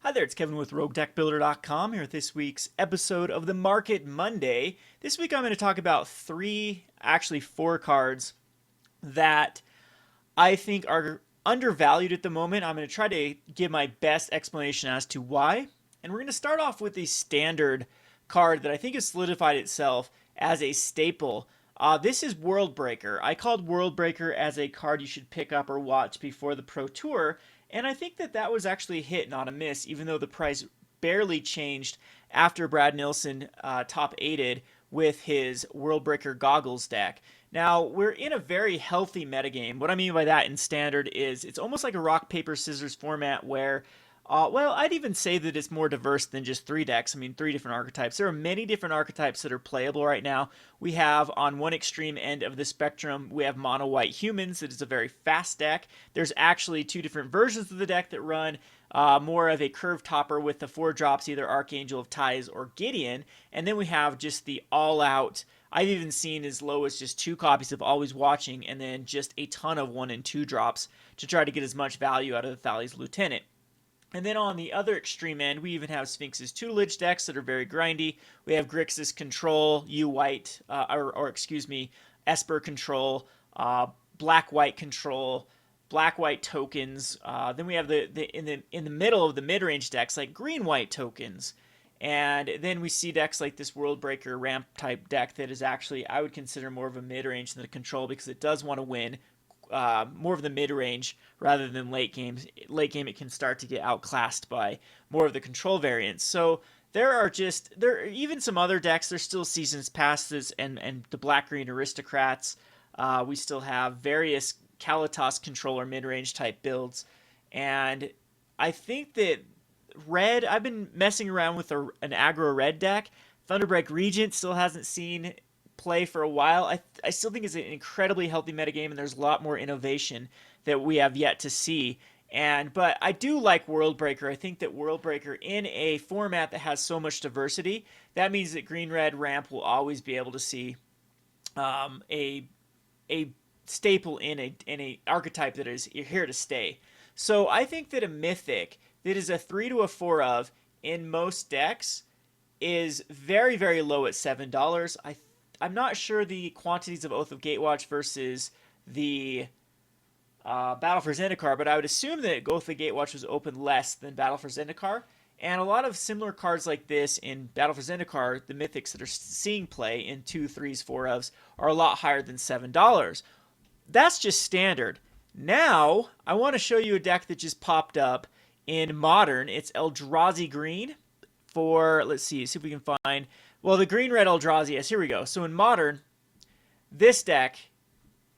Hi there, it's Kevin with RogueDeckBuilder.com here with this week's episode of the Market Monday. This week I'm going to talk about actually four cards that I think are undervalued at the moment. I'm going to try to give my best explanation as to why. And we're going to start off with the standard card that I think has solidified itself as a staple. This is World Breaker. I called World Breaker as a card you should pick up or watch before the Pro Tour, and I think that was actually a hit, not a miss, even though the price barely changed after Brad Nilsson top 8'd with his World Breaker Goggles deck. Now, we're in a very healthy metagame. What I mean by that in Standard is it's almost like a rock, paper, scissors format where well, I'd even say that it's more diverse than just three decks. I mean, three different archetypes. There are many different archetypes that are playable right now. We have, on one extreme end of the spectrum, we have Mono White Humans. That is a very fast deck. There's actually two different versions of the deck that run more of a curve topper with the 4 drops, either Archangel of Ties or Gideon. And then we have just the all-out, I've even seen as low as just 2 copies of Always Watching, and then just a ton of 1 and 2 drops to try to get as much value out of the Thales Lieutenant. And then on the other extreme end, we even have Sphinx's tutelage decks that are very grindy. We have Grixis Control, U-White, excuse me, Esper Control, Black-White Control, Black-White tokens. Then we have in the middle of the mid-range decks like Green-White tokens. And then we see decks like this World Breaker ramp type deck that is actually, I would consider more of a mid-range than a control because it does want to win more of the mid-range rather than late games. Late game, it can start to get outclassed by more of the control variants. So there are even some other decks. There's still Seasons Passes and the Black-Green Aristocrats. We still have various Kalitas controller mid-range type builds. And I think that red, I've been messing around with an aggro red deck. Thunderbreak Regent still hasn't seen play for a while. I still think it's an incredibly healthy metagame, and there's a lot more innovation that we have yet to see. But I do like World Breaker. I think that World Breaker in a format that has so much diversity, that means that Green Red Ramp will always be able to see a staple in a archetype that is here to stay. So I think that a mythic that is a 3 to a 4 of in most decks is very, very low at $7. I'm not sure the quantities of Oath of Gatewatch versus the Battle for Zendikar, but I would assume that Oath of Gatewatch was open less than Battle for Zendikar. And a lot of similar cards like this in Battle for Zendikar, the mythics that are seeing play in 2, 3s, 4 ofs, are a lot higher than $7. That's just standard. Now, I want to show you a deck that just popped up in Modern. It's Eldrazi Green for, let's see if we can find, well, the green-red Eldrazi. Yes, here we go. So in Modern, this deck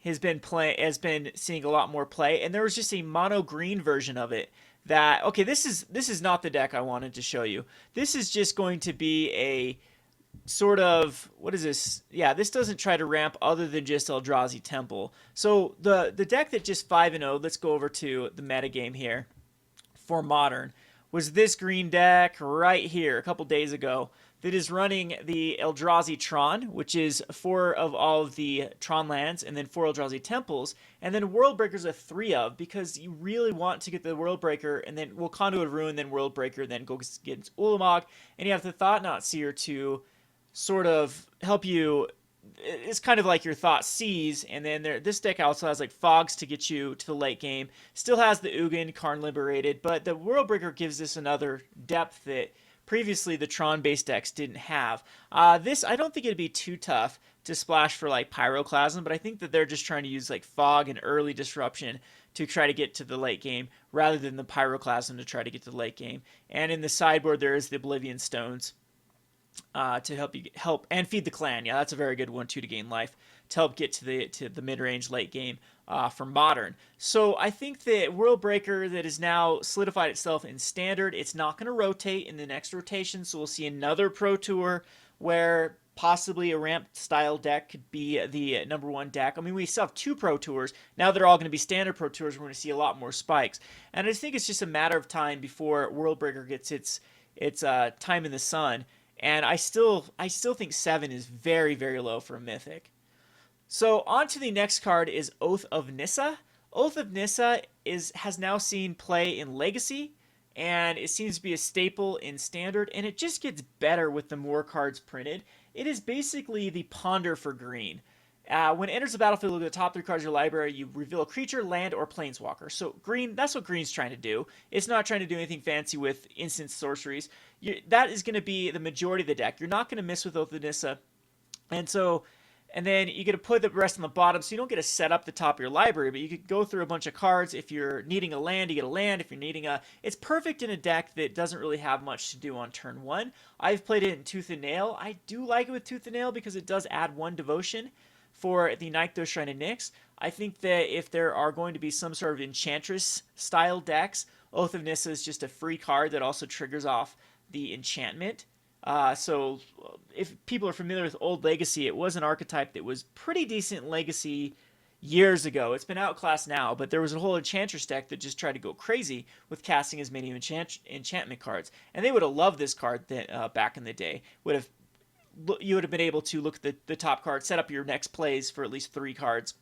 has been seeing a lot more play, and there was just a mono green version of it that, okay, this is not the deck I wanted to show you. This is just going to be a sort of, what is this? Yeah, this doesn't try to ramp other than just Eldrazi Temple. So the deck that just 5-0, let's go over to the metagame here for Modern, was this green deck right here a couple days ago that is running the Eldrazi Tron, which is 4 of all of the Tron lands, and then 4 Eldrazi Temples, and then World Breaker's a 3 of, because you really want to get the World Breaker, and then, well, Conduit of Ruin, then World Breaker, then go against Ulamog, and you have the Thought-Knot Seer to sort of help you. It's kind of like your Thought Seize, and then this deck also has like Fogs to get you to the late game. Still has the Ugin, Karn Liberated, but the World Breaker gives this another depth that previously the Tron-based decks didn't have. This, I don't think it'd be too tough to splash for like Pyroclasm, but I think that they're just trying to use like Fog and early Disruption to try to get to the late game, rather than the Pyroclasm to try to get to the late game. And in the sideboard, there is the Oblivion Stones to help and Feed the Clan. Yeah, that's a very good one too, to gain life, to help get to the mid-range late game for Modern. So I think that World Breaker that has now solidified itself in Standard, it's not going to rotate in the next rotation, so we'll see another Pro Tour where possibly a ramped style deck could be the #1 deck. I mean, we still have 2 Pro Tours. Now they're all going to be Standard Pro Tours. We're going to see a lot more spikes. And I just think it's just a matter of time before World Breaker gets its time in the sun. And I still think 7 is very, very low for a Mythic. So on to the next card is Oath of Nissa. Oath of Nissa has now seen play in Legacy and it seems to be a staple in Standard, and it just gets better with the more cards printed. It is basically the Ponder for green. When it enters the battlefield, look at the top 3 cards of your library. You reveal a creature, land, or planeswalker. So green, that's what green's trying to do. It's not trying to do anything fancy with instant sorceries. That is going to be the majority of the deck. You're not going to miss with Oath of Nissa. And then you get to put the rest on the bottom, so you don't get to set up the top of your library, but you could go through a bunch of cards. If you're needing a land, you get a land. If you're needing it's perfect in a deck that doesn't really have much to do on turn 1. I've played it in Tooth and Nail. I do like it with Tooth and Nail because it does add 1 devotion for the Nykthos Shrine of Nyx. I think that if there are going to be some sort of Enchantress style decks, Oath of Nissa is just a free card that also triggers off the enchantment. So if people are familiar with Old Legacy, it was an archetype that was pretty decent Legacy years ago. It's been outclassed now, but there was a whole Enchantress deck that just tried to go crazy with casting as many enchantment cards. And they would have loved this card back in the day. You would have been able to look at the top card, set up your next plays for at least 3 cards,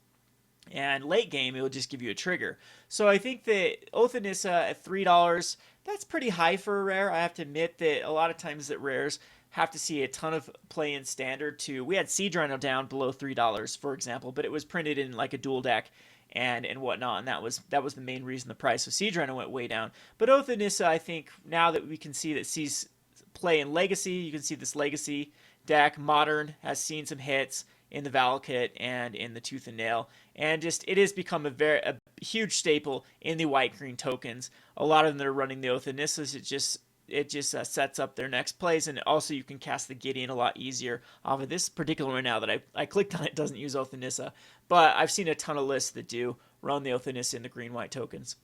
and late game, it will just give you a trigger. So I think that Oath of Nissa at $3, that's pretty high for a rare. I have to admit that a lot of times that rares have to see a ton of play in Standard too. We had Siege Rhino down below $3, for example, but it was printed in like a dual deck and whatnot, and that was the main reason the price of Siege Rhino went way down. But Oath of Nissa, I think, now that we can see that sees play in Legacy, you can see this Legacy deck. Modern has seen some hits in the Valakut and in the Tooth and Nail, and just it has become a huge staple in the white-green tokens. A lot of them that are running the Oath of Nissas, it just sets up their next plays, and also you can cast the Gideon a lot easier off of this particular one. Now that I clicked on it, doesn't use Oath of Nissa, but I've seen a ton of lists that do run the Oath of Nissa in the green-white tokens.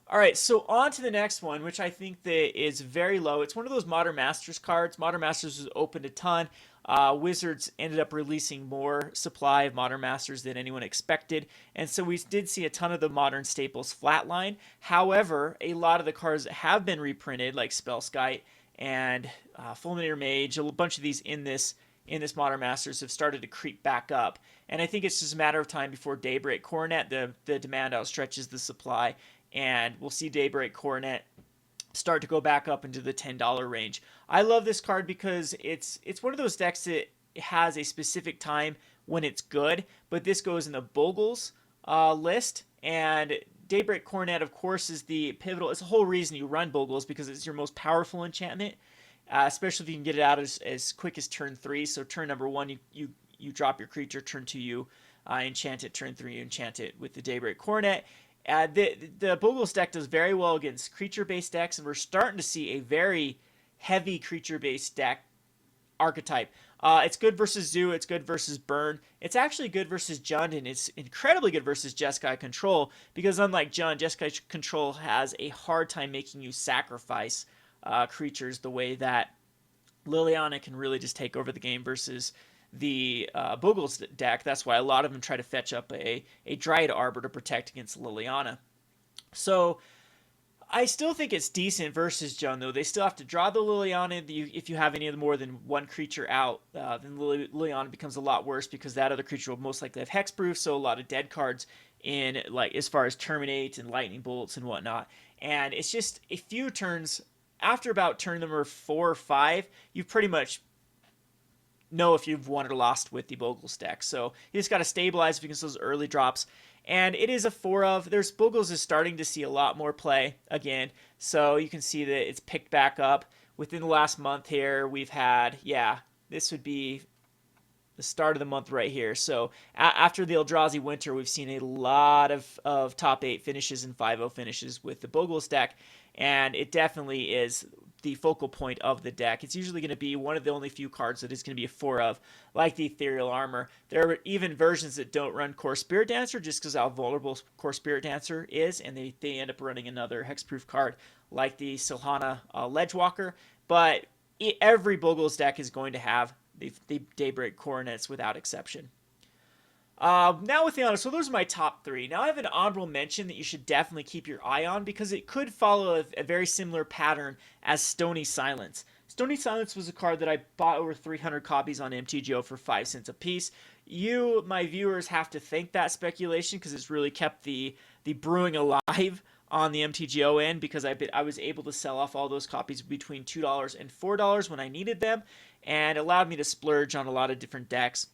All right, so on to the next one, which I think that is very low. It's one of those Modern Masters cards. Modern Masters was opened a ton. Wizards ended up releasing more supply of Modern Masters than anyone expected, and so we did see a ton of the Modern staples flatline. However, a lot of the cards that have been reprinted, like Spellskite and Fulminator Mage, a bunch of these in this Modern Masters have started to creep back up. And I think it's just a matter of time before Daybreak Coronet, the demand outstretches the supply, and we'll see Daybreak Coronet start to go back up into the $10 range. I love this card because it's one of those decks that has a specific time when it's good, but this goes in the Bogles list, and Daybreak Coronet, of course, is the pivotal. It's the whole reason you run Bogles, because it's your most powerful enchantment, especially if you can get it out as quick as turn 3. So turn number 1, you drop your creature. Turn 2, you enchant it. Turn 3, you enchant it with the Daybreak Coronet. The Bogles deck does very well against creature-based decks, and we're starting to see a very heavy creature-based deck archetype. It's good versus Zoo, it's good versus Burn. It's actually good versus Jund, and it's incredibly good versus Jeskai Control, because unlike Jund, Jeskai Control has a hard time making you sacrifice creatures the way that Liliana can really just take over the game versus the Bogles deck. That's why a lot of them try to fetch up a Dryad Arbor to protect against Liliana. So I still think it's decent versus Jund, though. They still have to draw the Liliana. If you have any more than one creature out, then Liliana becomes a lot worse, because that other creature will most likely have hexproof, so a lot of dead cards in, like, as far as Terminate and Lightning Bolts and whatnot. And it's just a few turns. After about turn number 4 or 5, you've pretty much know if you've won or lost with the Bogles deck. So you just got to stabilize against those early drops. And it is a 4 of. Bogles is starting to see a lot more play again. So you can see that it's picked back up. Within the last month here, we've had, this would be the start of the month right here. So after the Eldrazi winter, we've seen a lot of top 8 finishes and 5-0 finishes with the Bogles deck. And it definitely is the focal point of the deck. It's usually going to be one of the only few cards that is going to be a 4 of, like the Ethereal Armor. There are even versions that don't run Core Spirit Dancer, just because how vulnerable Core Spirit Dancer is, and they end up running another hexproof card like the Silhana Ledgewalker. But every Bogles deck is going to have the Daybreak Coronets without exception. Now with the honor, so those are my top 3. Now I have an honorable mention that you should definitely keep your eye on, because it could follow a very similar pattern as Stony Silence. Stony Silence was a card that I bought over 300 copies on MTGO for 5 cents a piece. You, my viewers, have to thank that speculation, because it's really kept the brewing alive on the MTGO end because I was able to sell off all those copies between $2 and $4 when I needed them, and allowed me to splurge on a lot of different decks.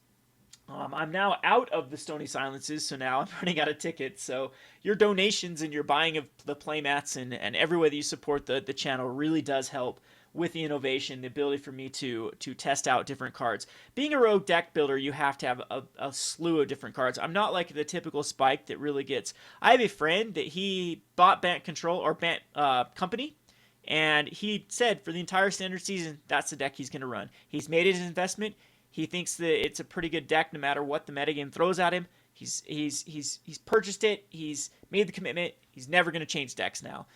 I'm now out of the Stony Silences, so now I'm running out of tickets. So your donations and your buying of the playmats and every way that you support the channel really does help with the innovation, the ability for me to test out different cards. Being a rogue deck builder, you have to have a slew of different cards. I'm not like the typical Spike that really gets... I have a friend that he bought Bant Control, or Bant Company, and he said for the entire standard season, that's the deck he's going to run. He's made his investment. He thinks that it's a pretty good deck no matter what the metagame throws at him. He's purchased it. He's made the commitment. He's never going to change decks now.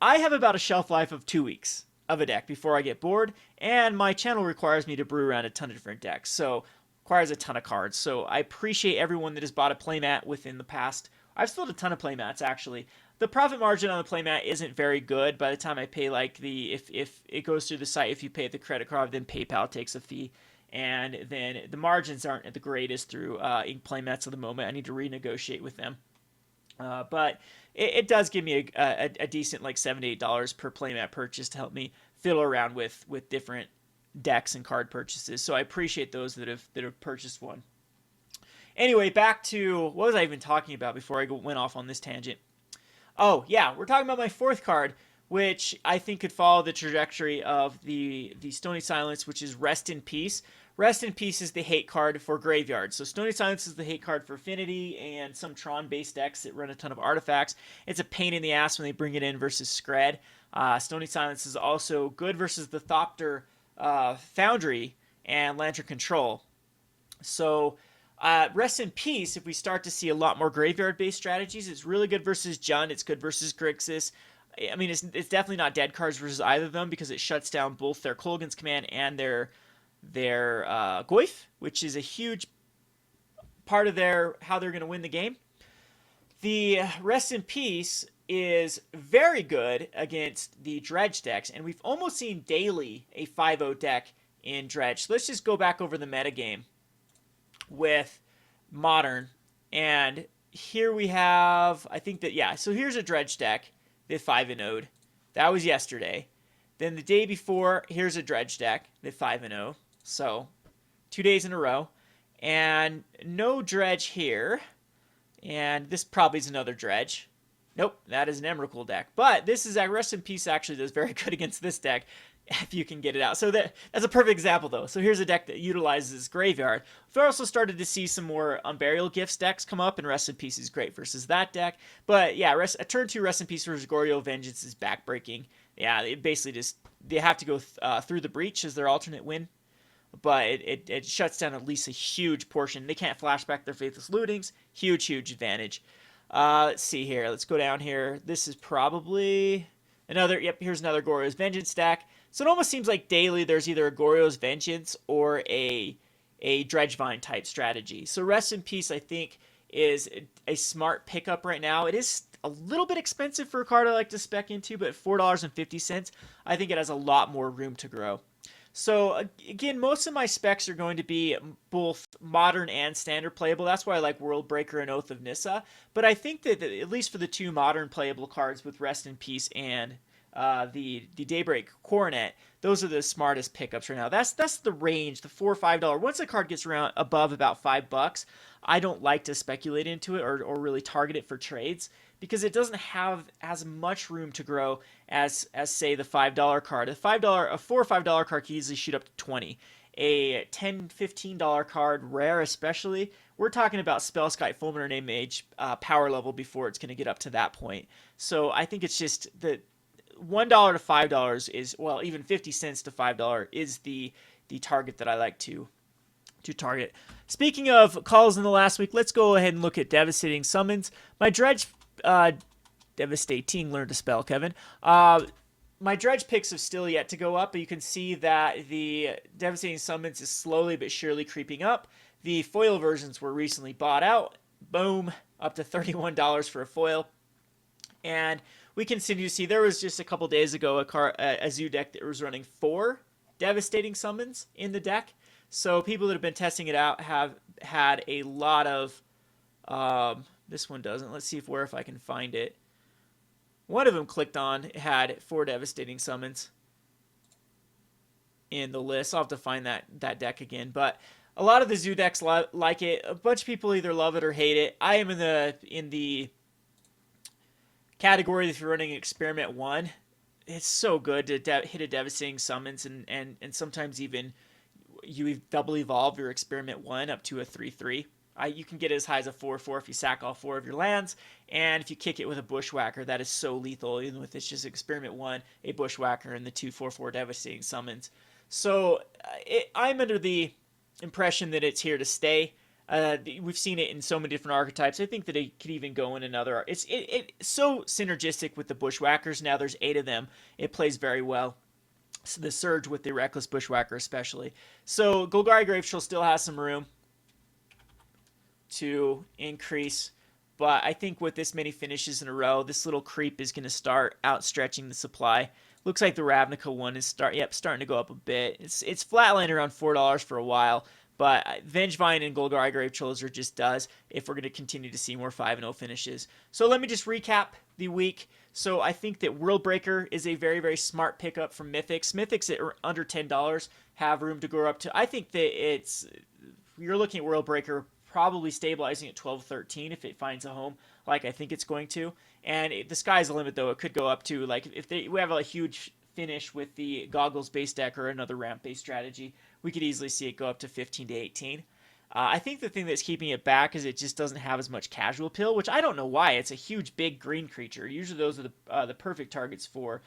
I have about a shelf life of 2 weeks of a deck before I get bored, and my channel requires me to brew around a ton of different decks, so requires a ton of cards. So I appreciate everyone that has bought a playmat within the past. I've sold a ton of playmats, actually. The profit margin on the playmat isn't very good. By the time I pay, like, if it goes through the site, if you pay the credit card, then PayPal takes a fee. And then the margins aren't the greatest through ink playmats at the moment. I need to renegotiate with them. But it does give me a decent, like, $78 per playmat purchase to help me fiddle around with different decks and card purchases. So I appreciate those that have purchased one. Anyway, back to what was I even talking about before I went off on this tangent? Oh, yeah, we're talking about my fourth card, which I think could follow the trajectory of the Stony Silence, which is Rest in Peace. Rest in Peace is the hate card for Graveyard. So Stony Silence is the hate card for Affinity and some Tron-based decks that run a ton of artifacts. It's a pain in the ass when they bring it in versus Skred. Stony Silence is also good versus the Thopter Foundry and Lantern Control. So Rest in Peace, if we start to see a lot more Graveyard-based strategies, it's really good versus Jund. It's good versus Grixis. I mean, it's definitely not dead cards versus either of them because it shuts down both their Kolaghan's Command and their Goyf, which is a huge part of how they're going to win the game. The Rest in Peace is very good against the Dredge decks, and we've almost seen daily a 5-0 deck in Dredge. So let's just go back over the metagame with Modern, and here we have, I think that, yeah, so here's a Dredge deck that 5-0'd. That was yesterday. Then the day before, here's a Dredge deck that 5-0. So 2 days in a row. And no Dredge here. And this probably is another Dredge. Nope, that is an Emrakul deck. But this is, Rest in Peace actually does very good against this deck if you can get it out. So that's a perfect example, though. So here's a deck that utilizes Graveyard. We've also started to see some more Unburial Gifts decks come up, and Rest in Peace is great versus that deck. But yeah, a turn 2 Rest in Peace versus Goryo Vengeance is backbreaking. Yeah, it basically just, they have to go through the Breach as their alternate win. But it shuts down at least a huge portion. They can't flashback their Faithless Lootings. Huge advantage. Let's see here. Let's go down here. This is probably another, yep, here's another Goryo's Vengeance stack. So it almost seems like daily there's either a Goryo's Vengeance or a Dredgevine type strategy. So Rest in Peace, I think, is a smart pickup right now. It is a little bit expensive for a card I like to spec into, but $4.50, I think it has a lot more room to grow. So again, most of my specs are going to be both modern and standard playable. That's why I like Worldbreaker and Oath of Nissa. But I think that at least for the two modern playable cards with Rest in Peace and the Daybreak Coronet, those are the smartest pickups right now. That's the range, the $4 or $5. Once a card gets around above about $5, I don't like to speculate into it or really target it for trades because it doesn't have as much room to grow as say the $5 card. A $4 or $5 card can easily shoot up to 20. A $10, $15 card, rare especially, we're talking about Spellskite, Fulminate Name Mage power level before it's going to get up to that point. So I think it's just that $1 to $5 is, well, even 50 cents to $5 is the target that I like to target. Speaking of calls in the last week, let's go ahead and look at Devastating Summons. My Dredge, devastating, learn to spell, Kevin. My Dredge picks have still yet to go up, but you can see that the Devastating Summons is slowly but surely creeping up. The foil versions were recently bought out. Boom, up to $31 for a foil. And we continue to see, there was just a couple days ago a zoo deck that was running 4 Devastating Summons in the deck. So people that have been testing it out have had a lot of, this one doesn't. Let's see if I can find it. One of them clicked on had 4 devastating summons in the list. I'll have to find that deck again, but a lot of the zoo decks like it. A bunch of people either love it or hate it. I am in the category that if you're running Experiment 1, it's so good to hit a devastating summons and sometimes even you double evolve your Experiment 1 up to a 3/3. You can get it as high as a 4/4 if you sack all 4 of your lands, and if you kick it with a Bushwhacker, that is so lethal, even with it's just Experiment 1, a Bushwhacker, and the 2/4/4 devastating summons. So I'm under the impression that it's here to stay. We've seen it in so many different archetypes. I think that it could even go in another. It's so synergistic with the Bushwhackers. Now there's 8 of them. It plays very well. So the Surge with the Reckless Bushwhacker especially. So Golgari Graveshield still has some room to increase, but I think with this many finishes in a row, this little creep is going to start outstretching the supply. Looks like the Ravnica one is starting to go up a bit. It's flatlined around $4 for a while, but Vengevine and Golgari Graveshield are just does if we're going to continue to see more 5-0 finishes. So let me just recap the week. So I think that Worldbreaker is a very, very smart pickup from Mythics. Mythics at under $10 have room to grow up to. I think that you're looking at Worldbreaker probably stabilizing at 12-13 if it finds a home like I think it's going to. And the sky's the limit, though. It could go up to, like, if we have a huge finish with the Goggles base deck or another ramp based strategy, we could easily see it go up to 15-18. I think the thing that's keeping it back is it just doesn't have as much casual appeal, which I don't know why. It's a huge, big green creature. Usually those are the perfect targets for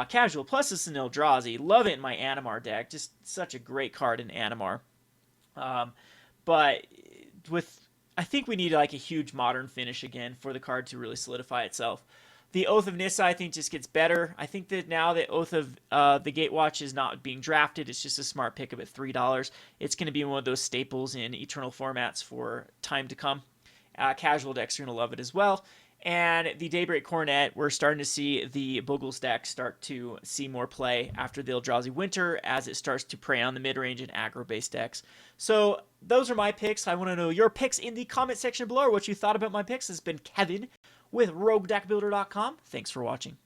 casual. Plus it's an Eldrazi. Love it in my Animar deck. Just such a great card in Animar. But I think we need like a huge modern finish again for the card to really solidify itself. The Oath of Nissa, I think, just gets better. I think that now that Oath of the Gatewatch is not being drafted, it's just a smart pickup at $3. It's going to be one of those staples in Eternal formats for time to come. Casual decks are going to love it as well. And the Daybreak Coronet, we're starting to see the Boogles deck start to see more play after the Eldrazi Winter as it starts to prey on the mid-range and aggro-based decks. So those are my picks. I want to know your picks in the comment section below or what you thought about my picks. This has been Kevin with RogueDeckBuilder.com. Thanks for watching.